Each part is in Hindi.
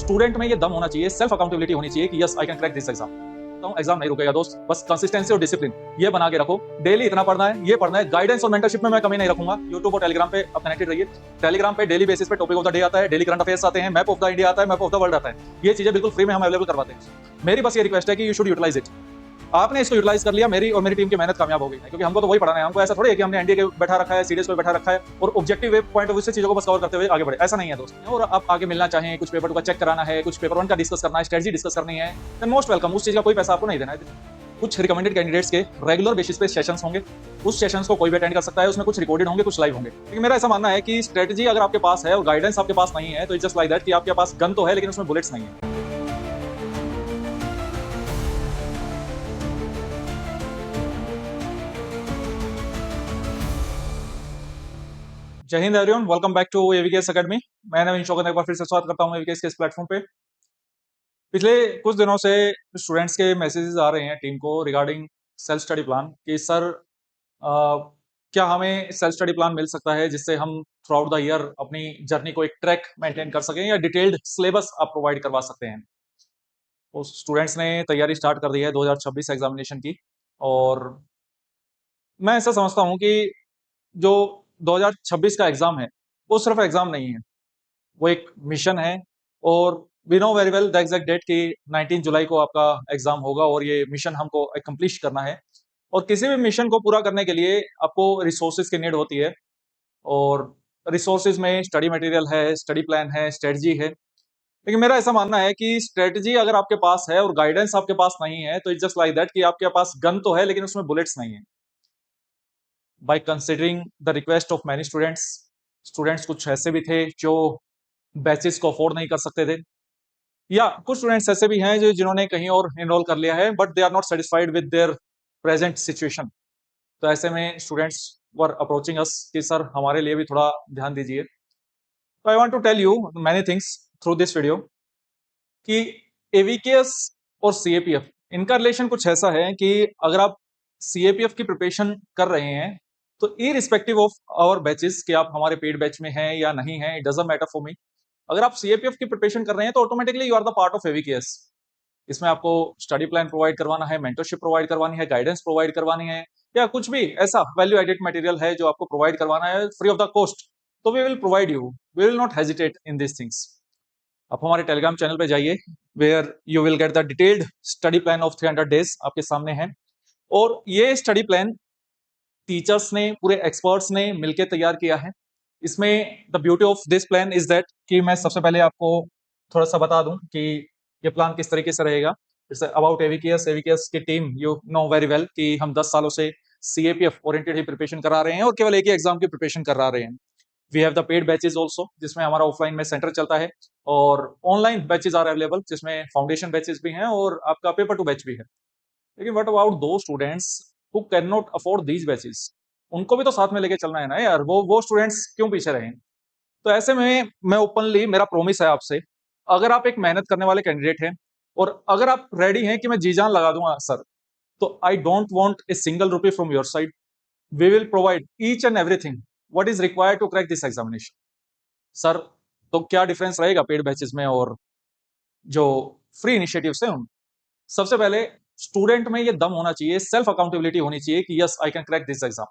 स्टूडेंट में ये दम होना चाहिए, सेल्फ अकाउंटेबिलिटी होनी चाहिए कि yes I can crack this exam. Exam नहीं रुकेगा दोस्त, बस कंसिस्टेंसी और डिसिप्लिन ये बना के रखो। डेली इतना पढ़ना है, ये पढ़ना है। गाइडेंस और मेंटरशिप में मैं कमी नहीं रखूंगा। यूट्यूब और टेलीग्राम पे आप कनेक्टेड रहिए। टेलीग्राम पे डेली बेसिस पे टॉपिक ऑफ द डे आता है, डेली करंट अफेयर्स आते हैं, मैप ऑफ द इंडिया आता है, मैप ऑफ द वर्ल्ड आता है। ये चीजें बिल्कुल फ्री में हम अवेलेबल करवाते हैं। मेरी बस ये रिक्वेस्ट है कि यू शुड यूटिलाइज इट। आपने इसको यूटिलाइज कर लिया, मेरी और मेरी टीम की मेहनत कामयाब हो गई है, क्योंकि हमको तो वही पढ़ाना है। हमको ऐसा थोड़ी है कि हमने एनडीए के बैठा रखा है, सीडीएस को बैठा रखा है और ऑब्जेक्टिव पॉइंट ऑफ व्यू से चीजों को बस कवर करते हुए आगे बढ़े, ऐसा नहीं है दोस्त। और आप आगे मिलना चाहें, कुछ पेपर का चेक कराना है, कुछ पेपर 1 का डिस्कस करना है, स्ट्रेटजी डिस्कस करनी है, देन मोस्ट वेलकम। उस चीज का कोई पैसा आपको नहीं देना है। कुछ रिकमेंडेड कैंडिडेट्स के रेगुलर बेसिस पे सेशंस होंगे, उस सेशंस को कोई भी अटेंड कर सकता है। उसमें कुछ रिकॉर्डेड होंगे, कुछ लाइव होंगे। लेकिन मेरा ऐसा मानना है कि स्ट्रेटजी अगर आपके पास है और गाइडेंस आपके पास नहीं है, तो इट्स जस्ट लाइक दैट कि आपके पास गन तो है लेकिन उसमें बुलेट्स नहीं है। जय हिंद everyone, welcome back to AVKS academy. मैं नवीन शौकत एक बार फिर से स्वागत करता हूं एवीकेएस के इस प्लेटफॉर्म पे। पिछले कुछ दिनों से स्टूडेंट्स के मैसेजेस आ रहे हैं टीम को रिगार्डिंग सेल्फ स्टडी प्लान कि सर क्या हमें सेल्फ स्टडी प्लान मिल सकता है जिससे हम थ्रू आउट द ईयर अपनी जर्नी को एक ट्रैक मेंटेन कर सकें, या डिटेल्ड सिलेबस आप प्रोवाइड करवा सकते हैं। तो स्टूडेंट्स ने तैयारी स्टार्ट कर दी है 2026 एग्जामिनेशन की। और मैं ऐसा समझता हूं कि जो 2026 का एग्जाम है वो सिर्फ एग्जाम नहीं है, वो एक मिशन है। और we know very well the exact date कि 19 जुलाई को आपका एग्जाम होगा और ये मिशन हमको अकम्प्लिश करना है। और किसी भी मिशन को पूरा करने के लिए आपको रिसोर्सेज की नीड होती है। और रिसोर्सेज में स्टडी मटेरियल है, स्टडी प्लान है, स्ट्रेटजी है। लेकिन मेरा ऐसा मानना है कि स्ट्रेटजी अगर आपके पास है और गाइडेंस आपके पास नहीं है, तो इट्स जस्ट लाइक दैट कि आपके पास गन तो है लेकिन उसमें बुलेट्स नहीं है। By considering the request of many students कुछ ऐसे भी थे जो बैचेस को अफोर्ड नहीं कर सकते थे, या कुछ स्टूडेंट्स ऐसे भी हैं जो जिन्होंने कहीं और एनरोल कर लिया है but they are not satisfied with their present situation. तो ऐसे में स्टूडेंट्स वर अप्रोचिंग अस कि सर हमारे लिए भी थोड़ा ध्यान दीजिए। तो I want to tell you many things through this video कि एवीकेएस और सीएपीएफ इनका रिलेशन कुछ ऐसा है कि अगर आप सीएपीएफ की प्रिपरेशन कर रहे हैं तो इरिस्पेक्टिव ऑफ आवर बैचेस कि आप हमारे पेड बैच में हैं या नहीं हैं, it doesn't matter for me. अगर आप सीएपीएफ की प्रिपरेशन कर रहे हैं तो automatically you are the part of AVKS. इसमें आपको स्टडी प्लान प्रोवाइड करवाना है, मेंटरशिप प्रोवाइड करवानी है, गाइडेंस प्रोवाइड करवानी है, या कुछ भी ऐसा वैल्यू एडेड मटेरियल है जो आपको प्रोवाइड करवाना है फ्री ऑफ द कॉस्ट, तो we will provide you. We will not hesitate in this things. आप हमारे टेलीग्राम चैनल पे जाइए, where you will get the detailed study plan of 300 days आपके सामने है। और ये स्टडी प्लान टीचर्स ने, पूरे एक्सपर्ट्स ने मिलकर तैयार किया है। इसमें the beauty of this plan is that कि मैं सबसे पहले आपको थोड़ा सा बता दूं कि ये प्लान किस तरीके से रहेगा। It's about एवीकेएस। एवीकेएस की team you know very well कि हम 10 सालों से सीएपीएफ ओरिएंटेड ही प्रिपरेशन करा रहे हैं और केवल एक ही एग्जाम की प्रिपरेशन करा रहे हैं। We have the paid batches also, जिसमें हमारा ऑफलाइन में सेंटर चलता है, और ऑनलाइन बैचेज आर अवेलेबल जिसमें फाउंडेशन बैचेज भी हैं और आपका पेपर टू बैच भी है। लेकिन व्हाट अबाउट दो students who can not afford these batches? उनको भी तो साथ में लेके चलना है ना यार, वो स्टूडेंट्स क्यों पीछे रहे? तो ऐसे में मैं ओपनली, मेरा प्रॉमिस है आपसे, अगर आप एक मेहनत करने वाले कैंडिडेट हैं और अगर आप रेडी हैं कि मैं जी जान लगा दूंगा सर, तो I don't want a single rupee from your side. We will provide each and everything what is required to crack this examination. Sir, तो क्या डिफरेंस रहेगा पेड बैचेस में और जो फ्री इनिशिएटिव्स हैं उन? सबसे पहले स्टूडेंट में ये दम होना चाहिए, सेल्फ अकाउंटेबिलिटी होनी चाहिए कि yes I can crack this exam.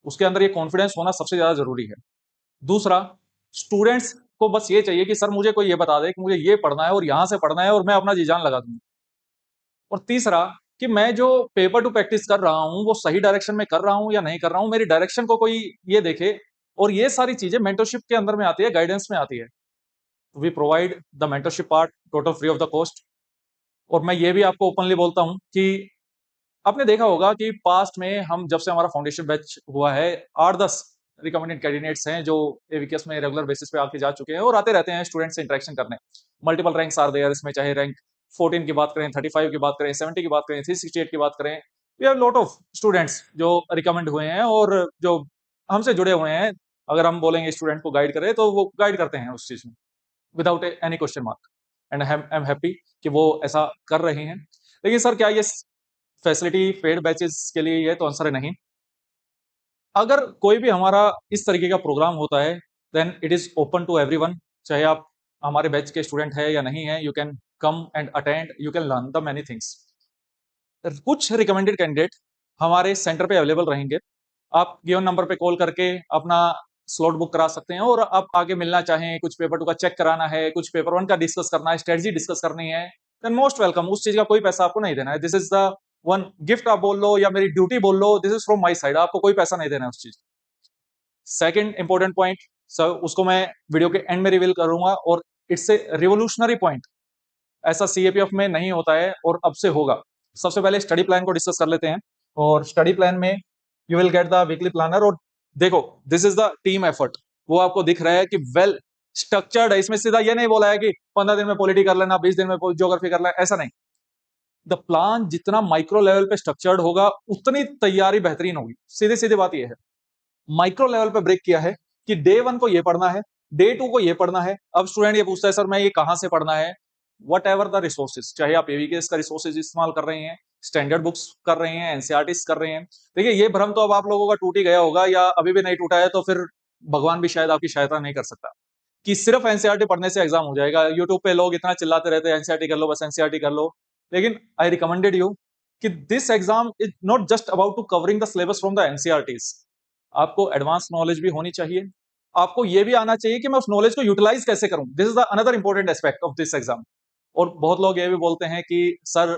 उसके अंदर ये कॉन्फिडेंस होना सबसे ज्यादा जरूरी है। दूसरा, स्टूडेंट्स को बस ये चाहिए कि सर मुझे कोई ये बता दे कि मुझे ये पढ़ना है और यहां से पढ़ना है और मैं अपना जी जान लगा दूंगा। और तीसरा, कि मैं जो पेपर टू प्रैक्टिस कर रहा हूं वो सही डायरेक्शन में कर रहा हूं या नहीं कर रहा हूं, मेरी डायरेक्शन को कोई ये देखे। और ये सारी चीजें मेंटरशिप के अंदर में आती है, गाइडेंस में आती है। We provide the mentorship part total free of the cost. और मैं ये भी आपको ओपनली बोलता हूं कि आपने देखा होगा कि पास्ट में हम जब से हमारा फाउंडेशन बैच हुआ है, 8-10 रिकमेंडेड कैंडिडेट्स हैं जो एवीकेएस में रेगुलर बेसिस पे आके जा चुके हैं और आते रहते हैं स्टूडेंट से इंटरेक्शन करने। मल्टीपल रैंक्स आर देयर इसमें, चाहे रैंक 14 की बात करें, 35 की बात करें, 70 की बात करें, 368 की बात करें। We have lot of students जो रिकमेंड हुए हैं और जो हमसे जुड़े हुए हैं। अगर हम बोलेंगे स्टूडेंट को गाइड करें तो वो गाइड करते हैं उस चीज में without any question mark. And I am happy कि वो ऐसा कर रहे हैं। लेकिन सर, क्या ये फैसिलिटी पेड बैचेस के लिए? ये तो आंसर है नहीं। अगर कोई भी हमारा इस तरीके का प्रोग्राम होता है then it is open to everyone. चाहे आप हमारे बैच के स्टूडेंट है या नहीं है, you can come and attend, you can learn the many things. कुछ रिकमेंडेड कैंडिडेट हमारे सेंटर पे अवेलेबल रहेंगे। आप गिवन नंबर पे कॉल करके अपना स्लॉट बुक करा सकते हैं, और आप आगे मिलना चाहें, कुछ पेपर टू का चेक कराना है, कुछ पेपर वन का डिस्कस करना है, स्ट्रेटजी डिस्कस करनी है, देन मोस्ट वेलकम। उस चीज का कोई पैसा आपको नहीं देना है। This is the one gift आप बोल लो या मेरी ड्यूटी बोल लो, this is from my side. आपको कोई पैसा नहीं देना है उस चीज। सेकंड इंपॉर्टेंट पॉइंट सर, उसको मैं वीडियो के एंड में रिवील करूंगा, और इट्स ए रिवोल्यूशनरी पॉइंट। ऐसा सीएपीएफ में नहीं होता है और अब से होगा। सबसे पहले स्टडी प्लान को डिस्कस कर लेते हैं, और स्टडी प्लान में you will get the weekly planner. और देखो, this is the team effort. वो आपको दिख रहा है कि वेल स्ट्रक्चर्ड है। इसमें सीधा ये नहीं बोला है कि 15 दिन में पॉलिटी कर लेना, 20 दिन में ज्योग्राफी कर लेना, ऐसा नहीं। द प्लान जितना माइक्रो लेवल पे स्ट्रक्चर्ड होगा, उतनी तैयारी बेहतरीन होगी। सीधी सीधी बात यह है। माइक्रो लेवल पे ब्रेक किया है कि डे 1 को ये पढ़ना है, डे 2 को ये पढ़ना है। अब स्टूडेंट ये पूछता है सर मैं ये कहां से पढ़ना है। वट एवर द रिसोर्सेज, चाहे आप एवीकेएस का रिसोर्सेज इस्तेमाल कर रहे हैं, स्टैंडर्ड बुक्स कर रहे हैं, एनसीईआरटीज कर रहे हैं। देखिए, ये भ्रम तो अब आप लोगों का टूट ही गया होगा, या अभी भी नहीं टूटा है तो फिर भगवान भी शायद आपकी सहायता नहीं कर सकता, कि सिर्फ एनसीईआरटी पढ़ने से एग्जाम हो जाएगा। यूट्यूब पे लोग इतना चिल्लाते रहते हैं एनसीईआरटी कर लो, बस एनसीईआरटी कर लो। लेकिन आई रिकमेंडेड यू कि this exam is not just about to covering the syllabus from the NCERTs. आपको एडवांस नॉलेज भी होनी चाहिए। आपको यह भी आना चाहिए कि मैं उस नॉलेज को यूटिलाइज कैसे करूं। This is the another important aspect of this exam. और बहुत लोग ये भी बोलते हैं कि सर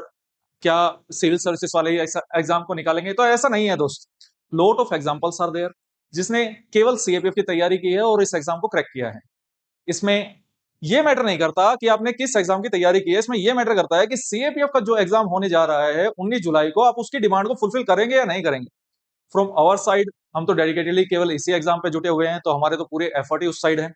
क्या सिविल सर्विसेज वाले एग्जाम को निकालेंगे, तो ऐसा नहीं है दोस्त। Lot of examples are there जिसने केवल सीएपीएफ की तैयारी की है और इस एग्जाम को क्रैक किया है। इसमें यह मैटर नहीं करता कि आपने किस एग्जाम की तैयारी की है, इसमें यह मैटर करता है कि सीएपीएफ का जो एग्जाम होने जा रहा है 19 जुलाई को, आप उसकी डिमांड को फुलफिल करेंगे या नहीं करेंगे। फ्रॉम आवर साइड हम तो डेडिकेटेडली केवल इसी एग्जाम पे जुटे हुए हैं, तो हमारे तो पूरे एफर्ट ही उस साइड है।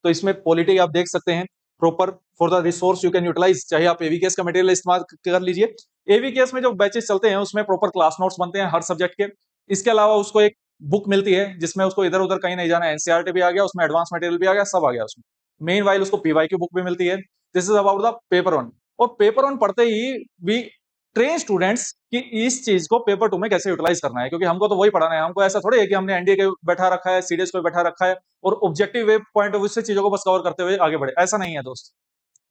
तो इसमें पॉलिटी आप देख सकते हैं, proper for the resource you can utilise. चाहे आप एवीकेएस का मटेरियल इस्तेमाल कर लीजिए। एवीकेएस में जो बैचेस चलते हैं उसमें प्रॉपर क्लास नोट्स बनते हैं हर सब्जेक्ट के। इसके अलावा उसको एक बुक मिलती है जिसमें उसको इधर उधर कहीं नहीं जाना है। एनसीईआरटी भी आ गया उसमें, एडवांस मटेरियल भी आ गया, सब आ गया उसमें। मेन वाइल उसको पीवाई की बुक भी मिलती है। This is about the paper one. और पेपर वन पढ़ते ही भी ट्रेन स्टूडेंट्स कि इस चीज को पेपर टू में कैसे यूटिलाइज करना है, क्योंकि हमको तो वही पढ़ाना है। हमको ऐसा थोड़ी है कि हमने एनडीए के बैठा रखा है, सीडीएस को बैठा रखा है और objective way point of view से चीजों को बस कवर करते हुए आगे बढ़े, ऐसा नहीं है दोस्त।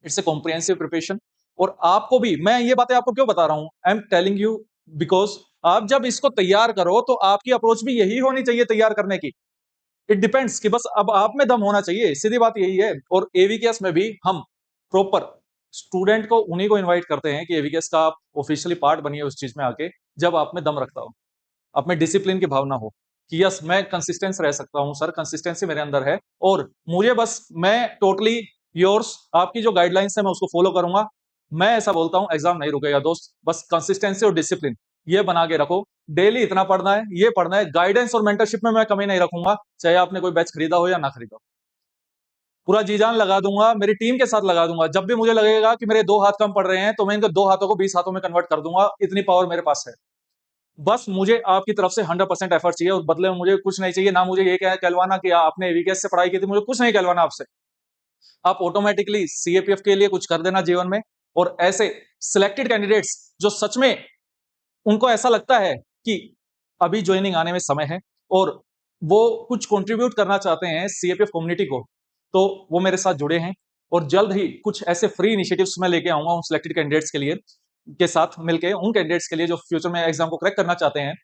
It's a comprehensive preparation. और आपको भी मैं ये बातें आपको क्यों बता रहा हूं, I am telling you because आप जब इसको तैयार करो तो आपकी अप्रोच भी यही होनी चाहिए तैयार करने की। इट डिपेंड्स कि बस अब आप में दम होना चाहिए, सीधी बात यही है। और एवीकेएस में भी हम प्रॉपर स्टूडेंट को उन्हीं को इनवाइट करते हैं कि एवीकेएस का आप ऑफिशियली पार्ट बनिए उस चीज में आके, जब आप में दम रखता हो, आप में डिसिप्लिन की भावना हो कि यस मैं कंसिस्टेंस रह सकता हूं सर, कंसिस्टेंसी मेरे अंदर है, और मुझे बस मैं टोटली योर्स, आपकी जो गाइडलाइंस है मैं उसको फॉलो करूंगा। मैं ऐसा बोलता हूं एग्जाम नहीं रुकेगा दोस्त, बस कंसिस्टेंसी और डिसिप्लिन ये बना के रखो। डेली इतना पढ़ना है, ये पढ़ना है। गाइडेंस और मेंटरशिप में मैं कमी नहीं रखूंगा, चाहे आपने कोई बैच खरीदा हो या ना खरीदा हो। पूरा जी जान लगा दूंगा, मेरी टीम के साथ लगा दूंगा। जब भी मुझे लगेगा कि मेरे 2 हाथ कम पड़ रहे हैं तो मैं इनको 2 हाथों को 20 हाथों में कन्वर्ट कर दूंगा। इतनी पावर मेरे पास है। बस मुझे आपकी तरफ से 100% एफर्ट चाहिए, और बदले में मुझे कुछ नहीं चाहिए। ना मुझे ये कहलवाना कि आपने एवीकेएस से पढ़ाई की थी, मुझे कुछ नहीं कहलवाना आपसे। आप ऑटोमेटिकली सीएपीएफ के लिए कुछ कर देना जीवन में। और ऐसे सिलेक्टेड कैंडिडेट्स जो सच में उनको ऐसा लगता है कि अभी ज्वाइनिंग आने में समय है और वो कुछ कंट्रीब्यूट करना चाहते हैं सीएपीएफ कम्युनिटी को, तो वो मेरे साथ जुड़े हैं। और जल्द ही कुछ ऐसे फ्री इनिशिएटिव्स मैं लेके आऊंगा उन सिलेक्टेड कैंडिडेट्स के लिए, के साथ मिलके उन कैंडिडेट्स के लिए जो फ्यूचर में एग्जाम को क्रैक करना चाहते हैं।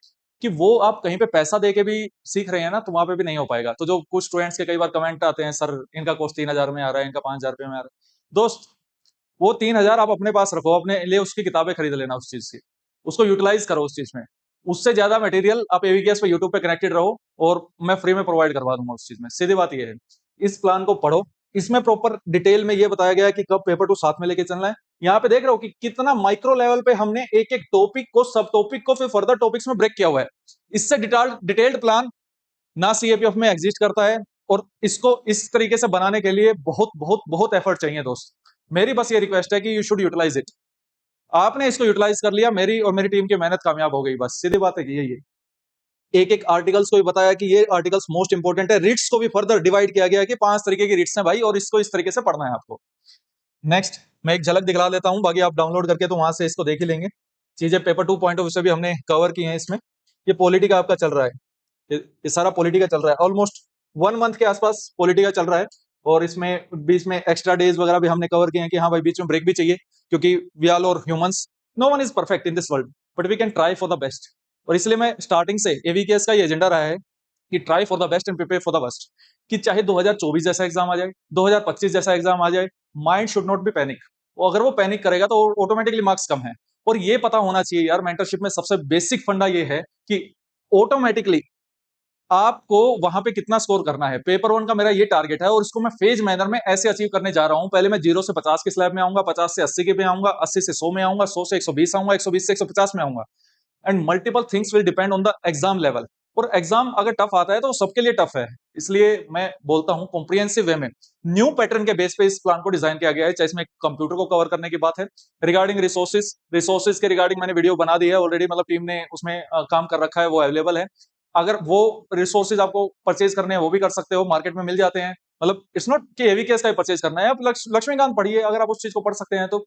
कि वो आप कहीं पे पैसा दे के भी सीख रहे हैं ना, तो वहां पे भी नहीं हो पाएगा। तो जो कुछ स्टूडेंट्स के कई बार कमेंट आते हैं, सर इनका कोर्स 3,000 में आ रहा है, इनका 5,000 में आ रहा है। दोस्त, वो 3,000 आप अपने पास रखो, अपने लिए उसकी किताबें खरीद लेना उस चीज की, उसको यूटिलाइज करो उस चीज में। उससे ज्यादा मटेरियल आप एवीकेएस पे यूट्यूब पे कनेक्टेड रहो, और मैं फ्री में प्रोवाइड करवा दूंगा उस चीज में। सीधी बात ये है। इस प्लान को पढ़ो, इसमें प्रॉपर डिटेल में ये बताया गया है कि कब पेपर टू साथ में लेके चलना है। यहाँ पे देख रहे हो कि कितना माइक्रो लेवल पे हमने एक एक टॉपिक को, सब टॉपिक को फिर फर्दर टॉपिक्स में ब्रेक किया हुआ है। इससे डिटेल्ड प्लान ना सीएपीएफ में एग्जिस्ट करता है, और इसको इस तरीके से बनाने के लिए बहुत बहुत बहुत एफर्ट चाहिए दोस्त। मेरी बस ये रिक्वेस्ट है कि यू शुड यूटिलाइज इट। आपने इसको यूटिलाइज कर लिया, मेरी और मेरी टीम की मेहनत कामयाब हो गई, बस सीधी बात है कि यही है। एक एक आर्टिकल्स को भी बताया कि ये आर्टिकल्स मोस्ट इंपोर्टेंट है। रिट्स को भी फर्दर डिवाइड किया गया है कि 5 तरीके की रिट्स हैं भाई, और इसको इस तरीके से पढ़ना है आपको। नेक्स्ट मैं एक झलक दिखला देता हूं, बाकी आप डाउनलोड करके तो वहां से इसको देख ही लेंगे। चीजें पेपर 2 पॉइंट ऑफ व्यू से भी हमने कवर की हैं इसमें। ये पॉलिटी का आपका चल रहा है, ये सारा पॉलिटी का चल रहा है। ऑलमोस्ट 1 मंथ के आसपास पॉलिटी का चल रहा है। और इसमें बीच में एक्स्ट्रा डेज वगैरह भी हमने कवर किए हैं कि हाँ भाई बीच में ब्रेक भी चाहिए, क्योंकि वी आर और humans, no one is perfect in this world, but we can try for the best. और इसलिए मैं स्टार्टिंग से एवीकेएस का ये एजेंडा रहा है कि try for the best and prepare for the best, कि चाहे 2024 जैसा एग्जाम आ जाए, 2025 जैसा एग्जाम आ जाए, mind should not be panic. वो अगर वो पैनिक करेगा तो ऑटोमेटिकली मार्क्स कम है। और ये पता होना चाहिए यार, मेंटरशिप में सबसे बेसिक फंडा ये है कि ऑटोमेटिकली आपको वहां पे कितना स्कोर करना है। पेपर वन का मेरा ये टारगेट है और इसको मैं फेज मैनर में ऐसे अचीव करने जा रहा हूं। पहले मैं 0 से 50 की स्लैब में आऊंगा, 50 से 80 के पे आऊंगा, 80 से 100 में आऊंगा, 100 से 120 आऊंगा, 120 से 150 में आऊंगा। And multiple things will depend on the exam level. और एग्जाम अगर टफ आता है तो सबके लिए टफ है, इसलिए मैं बोलता हूं कॉम्प्रिहेंसिव वे में न्यू पैटर्न के बेस पे इस प्लान को डिजाइन किया गया है। चाहे इसमें कंप्यूटर को कवर करने की बात है, रिगार्डिंग रिसोर्सेज के रिगार्डिंग मैंने वीडियो बना दी है ऑलरेडी, मतलब टीम ने उसमें काम कर रखा है, वो अवेलेबल है। अगर वो रिसोर्सेज आपको परचेज करने हैं वो भी कर सकते हो, मार्केट में मिल जाते हैं। मतलब इट्स नॉट कि एवीकेएस का ही परचेज करना है, आप लक्ष्मीकांत पढ़िए अगर आप उस चीज को पढ़ सकते हैं तो।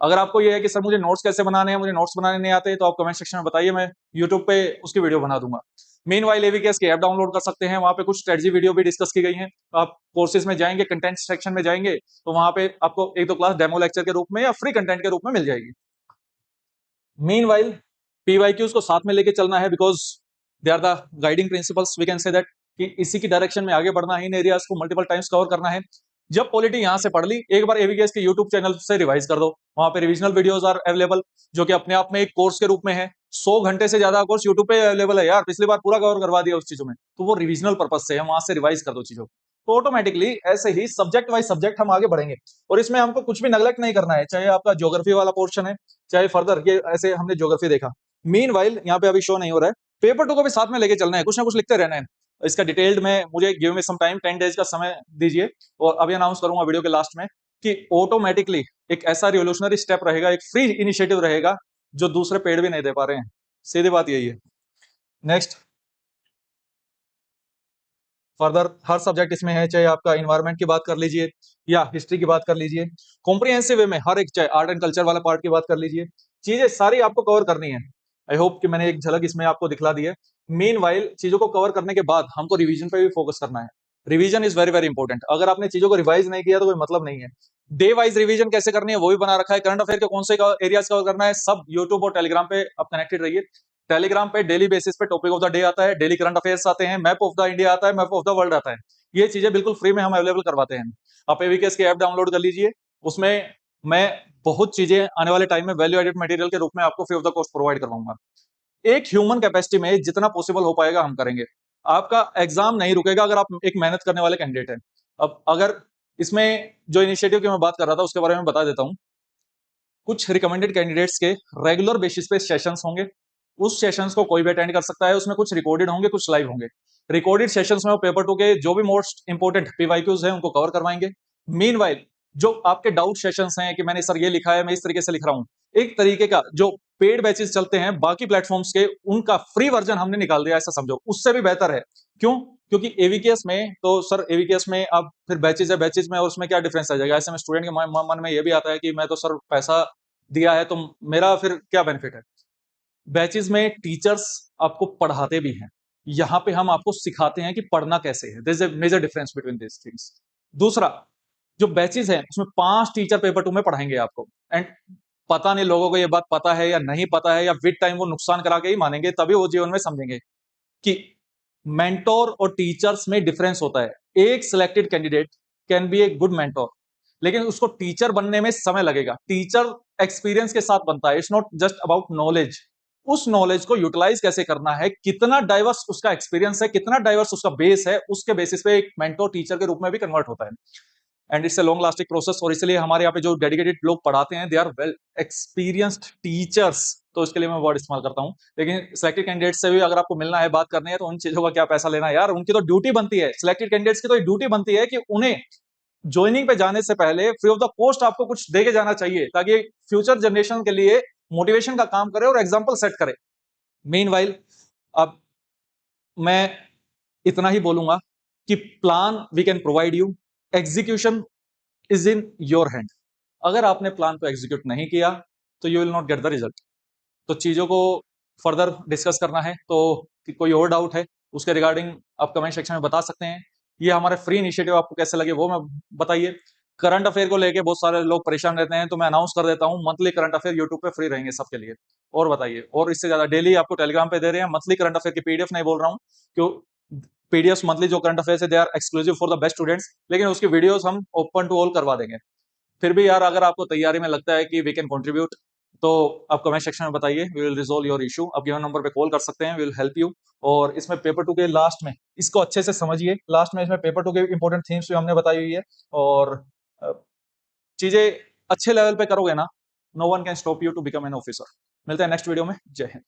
अगर आपको ये है कि सर मुझे नोट्स कैसे बनाने हैं, मुझे नोट्स बनाने नहीं आते, तो आप कमेंट सेक्शन में बताइए, मैं यूट्यूब पे उसकी वीडियो बना दूंगा। मीनवाइल एवीकेएस की ऐप डाउनलोड कर सकते हैं, वहां पे कुछ स्ट्रेटजी वीडियो भी डिस्कस की गई हैं। आप कोर्सेज में जाएंगे, कंटेंट सेक्शन में जाएंगे तो वहां पे आपको एक दो क्लास डेमो लेक्चर के रूप में या फ्री कंटेंट के रूप में मिल जाएगी। मीनवाइल पीवाईक्यूज को साथ में लेके चलना है, because they are the guiding principles, we can say that, कि इसी की डायरेक्शन में आगे बढ़ना है, इन एरियाज को मल्टीपल टाइम्स कवर करना है। जब पॉलिटी यहां से पढ़ ली, एक बार एवीकेएस के यूट्यूब चैनल से रिवाइज कर दो, वहां पे रिविजनल वीडियोस आर अवेलेबल, जो कि अपने आप में एक कोर्स के रूप में है। 100 घंटे से ज्यादा कोर्स यूट्यूब पे अवेलेबल है यार, पिछली बार पूरा कवर करवा दिया उस चीजों में, तो वो रिविजनल पर्पज से है, वहां से रिवाइज कर दो चीजों को, तो ऑटोमेटिकली ऐसे ही सब्जेक्ट वाइज सब्जेक्ट हम आगे बढ़ेंगे। और इसमें हमको कुछ भी नेग्लेक्ट नहीं करना है, चाहे आपका ज्योग्राफी वाला पोर्शन है, चाहे फर्दर ये ऐसे हमने ज्योग्राफी देखा। मीन वाइल यहाँ पे अभी शो नहीं हो रहा है, पेपर टू को भी साथ में लेके चलना है, कुछ ना कुछ लिखते रहना है। इसका डिटेल्ड में मुझे give me some time, 10 days का समय दीजिए, और अभी अनाउंस करूंगा वीडियो के लास्ट में कि ऑटोमेटिकली एक ऐसा रिवोल्यूशनरी स्टेप रहेगा, एक फ्री इनिशिएटिव रहेगा जो दूसरे पेड़ भी नहीं दे पा रहे हैं। सीधी बात यही है। नेक्स्ट, फर्दर हर सब्जेक्ट इसमें है, चाहे आपका इन्वायरमेंट की बात कर लीजिए या हिस्ट्री की बात कर लीजिए, कॉम्प्रिहेंसिव वे में हर एक, चाहे आर्ट एंड कल्चर वाला पार्ट की बात कर लीजिए, चीजें सारी आपको कवर करनी है। आई होप कि मैंने एक झलक इसमें आपको दिखला दी है। मीन वाइल चीजों को कवर करने के बाद हमको रिवीजन पे भी फोकस करना है। Revision is very very important, अगर आपने चीजों को रिवाइज नहीं किया तो कोई मतलब नहीं है। डे वाइज रिवीजन कैसे करनी है वो भी बना रखा है, करंट अफेयर के कौन से एरियाज कवर करना है, सब यूट्यूब और टेलीग्राम पे आप कनेक्टेड रहिए। टेलीग्राम पे डेली बेसिस पे टॉपिक ऑफ द डे आता है, डेली करंट अफेयर्स आते हैं, मैप ऑफ द इंडिया आता है, मैप ऑफ द वर्ल्ड आता है। ये चीजें बिल्कुल फ्री में हम अवेलेबल करवाते हैं। आप एवीकेएस की ऐप डाउनलोड कर लीजिए, उसमें मैं बहुत चीजें आने वाले टाइम में वैल्यू एडेड मटेरियल के रूप में आपको free of the cost provide करवाऊंगा। एक ह्यूमन कैपेसिटी में जितना पॉसिबल हो पाएगा हम करेंगे। आपका एग्जाम नहीं रुकेगा अगर आप एक मेहनत करने वाले कैंडिडेट हैं। अब अगर इसमें जो इनिशिएटिव की मैं बात कर रहा था उसके बारे में बता देता हूं। कुछ रिकमेंडेड कैंडिडेट्स के रेगुलर बेसिस पे सेशंस होंगे, उस सेशंस को कोई भी अटेंड कर सकता है, उसमें कुछ रिकॉर्डेड होंगे, कुछ लाइव होंगे। रिकॉर्डेड सेशंस में वो पेपर टू के जो भी मोस्ट इंपोर्टेंट पीवाईक्यूज हैं उनको कवर करवाएंगे। मीनवाइल जो आपके डाउट सेशंस हैं कि मैंने सर ये लिखा है, मैं इस तरीके से लिख रहा हूं, एक तरीके का जो पेड बैचेस चलते हैं बाकी प्लेटफॉर्म्स के, उनका फ्री वर्जन हमने निकाल दिया, ऐसा समझो, उससे भी बेहतर है। क्यों? क्योंकि एवीकेएस में तो सर, एवीकेएस में अब फिर बैचेज है, बैचेज में और उसमें क्या डिफरेंस आ जाएगा, ऐसे में स्टूडेंट के मन में ये भी आता है कि मैं तो सर पैसा दिया है तो मेरा फिर क्या बेनिफिट है। बैचेस में टीचर्स आपको पढ़ाते भी हैं, यहाँ पे हम आपको सिखाते हैं कि पढ़ना कैसे है। There is a major difference between this things. दूसरा, जो बैचेस हैं उसमें 5 टीचर पेपर टू में पढ़ाएंगे आपको। एंड पता नहीं लोगों को ये बात पता है या नहीं पता है, या विद टाइम वो नुकसान करा के ही मानेंगे, तभी वो जीवन में समझेंगे कि मेंटोर और टीचर्स में डिफरेंस होता है। एक selected candidate can be a good mentor, लेकिन उसको टीचर बनने में समय लगेगा। टीचर एक्सपीरियंस के साथ बनता है, it's not just about knowledge. उस नॉलेज को यूटिलाइज कैसे करना है, कितना डाइवर्स उसका एक्सपीरियंस है, कितना डाइवर्स उसका बेस है, उसके बेसिस पे एक मेंटोर टीचर के रूप में भी कन्वर्ट होता है। And it's a long lasting process, और इसलिए हमारे यहाँ पे जो डेडिकेटेड लोग पढ़ाते हैं they are well experienced teachers, तो इसके लिए मैं वर्ड इस्तेमाल करता हूँ। लेकिन सिलेक्टेड कैंडिडेट से भी अगर आपको मिलना है, बात करनी है, तो उन चीजों का क्या पैसा लेना है यार, उनकी तो ड्यूटी बनती है, सिलेक्टेड कैंडिडेट्स की तो ड्यूटी बनती है कि उन्हें ज्वाइनिंग पे जाने से पहले फ्री ऑफ द कॉस्ट आपको कुछ दे के जाना चाहिए, ताकि फ्यूचर जनरेशन के लिए मोटिवेशन का काम करे और एग्जाम्पल सेट करे। मीनवाइल अब मैं इतना ही बोलूंगा कि plan we can provide you, execution is in your hand. अगर आपने प्लान को एग्जीक्यूट नहीं किया तो you will not get the result. तो चीजों को फर्दर डिस्कस करना है, तो कोई और डाउट है उसके रिगार्डिंग आप कमेंट सेक्शन में बता सकते हैं, ये हमारे फ्री इनिशिएटिव आपको कैसे लगे वो मैं बताइए। करंट अफेयर को लेके बहुत सारे लोग परेशान रहते हैं, तो मैं अनाउंस कर देता हूँ मंथली करंट अफेयर यूट्यूब पे फ्री रहेंगे सबके लिए। और बताइए, और इससे ज्यादा डेली आपको टेलीग्राम पे दे रहे हैं मंथली करंट अफेयर की पीडीएफ, नहीं बोल रहा हूँ क्यों। पीडीएफ मंथली जो करंट अफेयर है they are exclusive for the best students, लेकिन उसकी वीडियोस हम ओपन टू ऑल करवा देंगे। फिर भी यार अगर आपको तैयारी में लगता है कि वी कैन कंट्रीब्यूट, तो आप कमेंट सेक्शन में बताइए, we will resolve your issue. आप गिवन नंबर पे कॉल कर सकते हैं, वी विल हेल्प यू। और इसमें पेपर टू के लास्ट में इसको अच्छे से समझिए, लास्ट में इसमें पेपर टू के इंपॉर्टेंट थीम्स भी हमने बताई हुई है। और अ, चीजें अच्छे लेवल पे करोगे ना, no one can stop you to become an officer. मिलते हैं नेक्स्ट वीडियो में। जय हिंद।